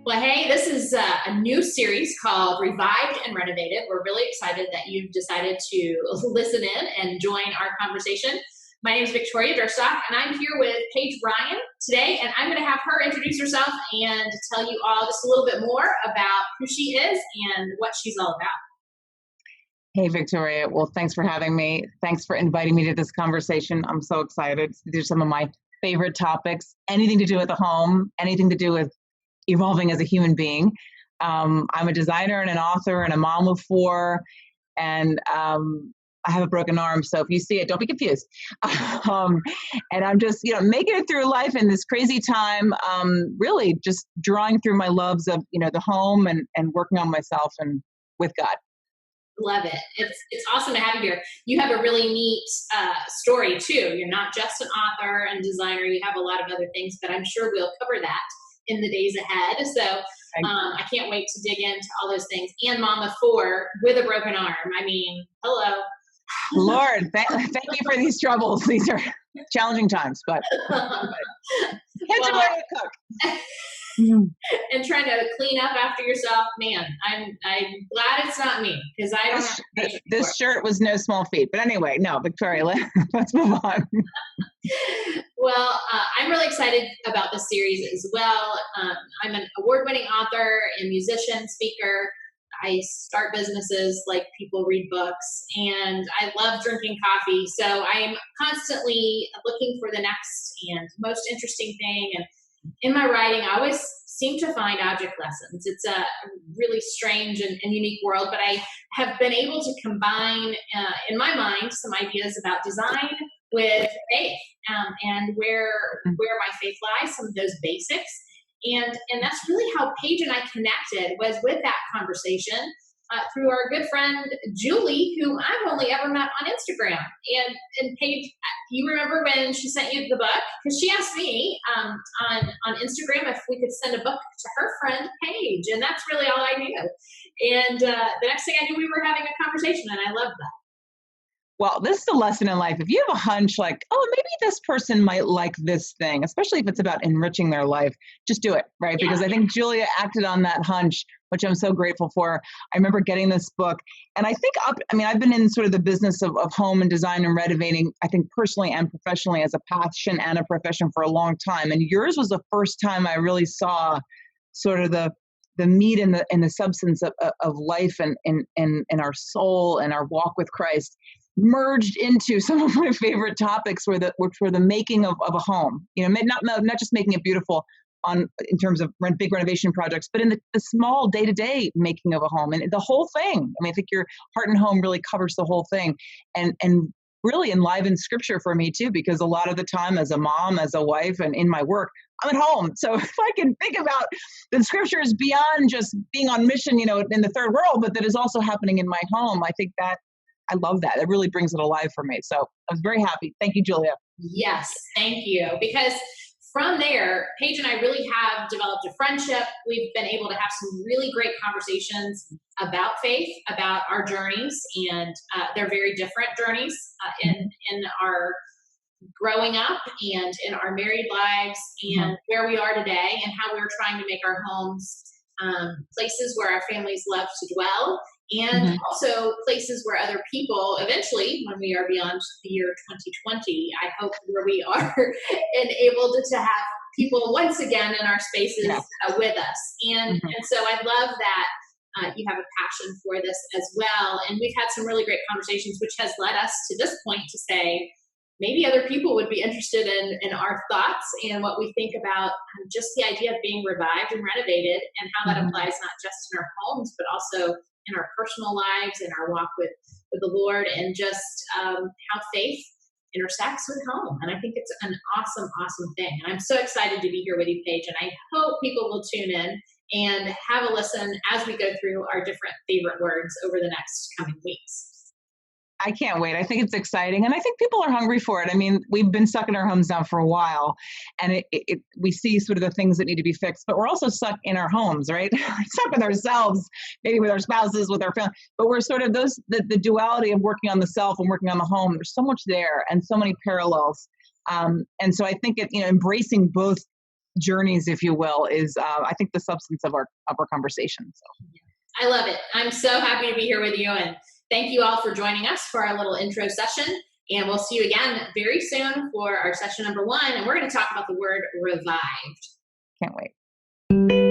Well, hey, this is a new series called Revived and Renovated. We're really excited that you've decided to listen in and join our conversation. My name is Victoria Duerstock, and I'm here with Paige Rien today, and I'm going to have her introduce herself and tell you all just a little bit more about who she is and what she's all about. Hey, Victoria. Well, thanks for having me. Thanks for inviting me to this conversation. I'm so excited. These are some of my favorite topics. Anything to do with the home, anything to do with evolving as a human being. I'm a designer and an author and a mom of four, and I have a broken arm. So if you see it, don't be confused. And I'm just, making it through life in this crazy time, really just drawing through my loves of, the home and working on myself and with God. Love it. It's awesome to have you here. You have a really neat story too. You're not just an author and designer. You have a lot of other things, but I'm sure we'll cover that in the days ahead. So I can't wait to dig into all those things. And mom of four with a broken arm. I mean, hello. Lord, thank you for these troubles. These are challenging times, but kids are learning to cook. And trying to clean up after yourself, man. I'm glad it's not me because I don't have this shirt was no small feat. But anyway, no, Victoria, let's move on. Well, I'm really excited about this series as well. I'm an award-winning author and musician, speaker. I start businesses like people read books, and I love drinking coffee. So I'm constantly looking for the next and most interesting thing. And in my writing, I always seem to find object lessons. It's a really strange and unique world, but I have been able to combine, in my mind, some ideas about design with faith, and where my faith lies, some of those basics. And that's really how Paige and I connected, was with that conversation through our good friend Julie, who I've only ever met on Instagram. And Paige, you remember when she sent you the book? Because she asked me on Instagram if we could send a book to her friend Paige, and that's really all I knew. And the next thing I knew, we were having a conversation, and I loved that. Well, this is a lesson in life. If you have a hunch like, oh, maybe this person might like this thing, especially if it's about enriching their life, just do it, right? Yeah. Because I think Julia acted on that hunch, which I'm so grateful for. I remember getting this book, and I think, I've been in sort of the business of home and design and renovating, I think personally and professionally as a passion and a profession for a long time. And yours was the first time I really saw sort of the meat and the substance of life and our soul and our walk with Christ merged into some of my favorite topics, which were the making of a home. Not just making it beautiful in terms of big renovation projects, but in the small day-to-day making of a home and the whole thing. I think your Heart and Home really covers the whole thing, and really enlivens scripture for me too, because a lot of the time as a mom, as a wife, and in my work, I'm at home. So if I can think about the scriptures beyond just being on mission, in the third world, but that is also happening in my home, I think that I love that. It really brings it alive for me. So I was very happy. Thank you, Julia. Yes, thank you. Because from there, Paige and I really have developed a friendship. We've been able to have some really great conversations about faith, about our journeys, and they're very different journeys in our growing up and in our married lives, and where we are today, and how we're trying to make our homes places where our families love to dwell, and also places where other people, eventually, when we are beyond the year 2020, I hope where we are enabled to have people once again in our spaces with us. And so I love that you have a passion for this as well. And we've had some really great conversations, which has led us to this point to say, maybe other people would be interested in our thoughts and what we think about just the idea of being revived and renovated, and how that applies not just in our homes, but also in our personal lives and our walk with the Lord, and just how faith intersects with home. And I think it's an awesome, awesome thing. And I'm so excited to be here with you, Paige, and I hope people will tune in and have a listen as we go through our different favorite words over the next coming weeks. I can't wait. I think it's exciting. And I think people are hungry for it. We've been stuck in our homes now for a while, and we see sort of the things that need to be fixed, but we're also stuck in our homes, right? Stuck with ourselves, maybe with our spouses, with our family, but we're sort of the duality of working on the self and working on the home. There's so much there and so many parallels. And so I think embracing both journeys, if you will, is I think the substance of our conversation. So. I love it. I'm so happy to be here with you, and thank you all for joining us for our little intro session. And we'll see you again very soon for our session number 1, and we're going to talk about the word revived. Can't wait.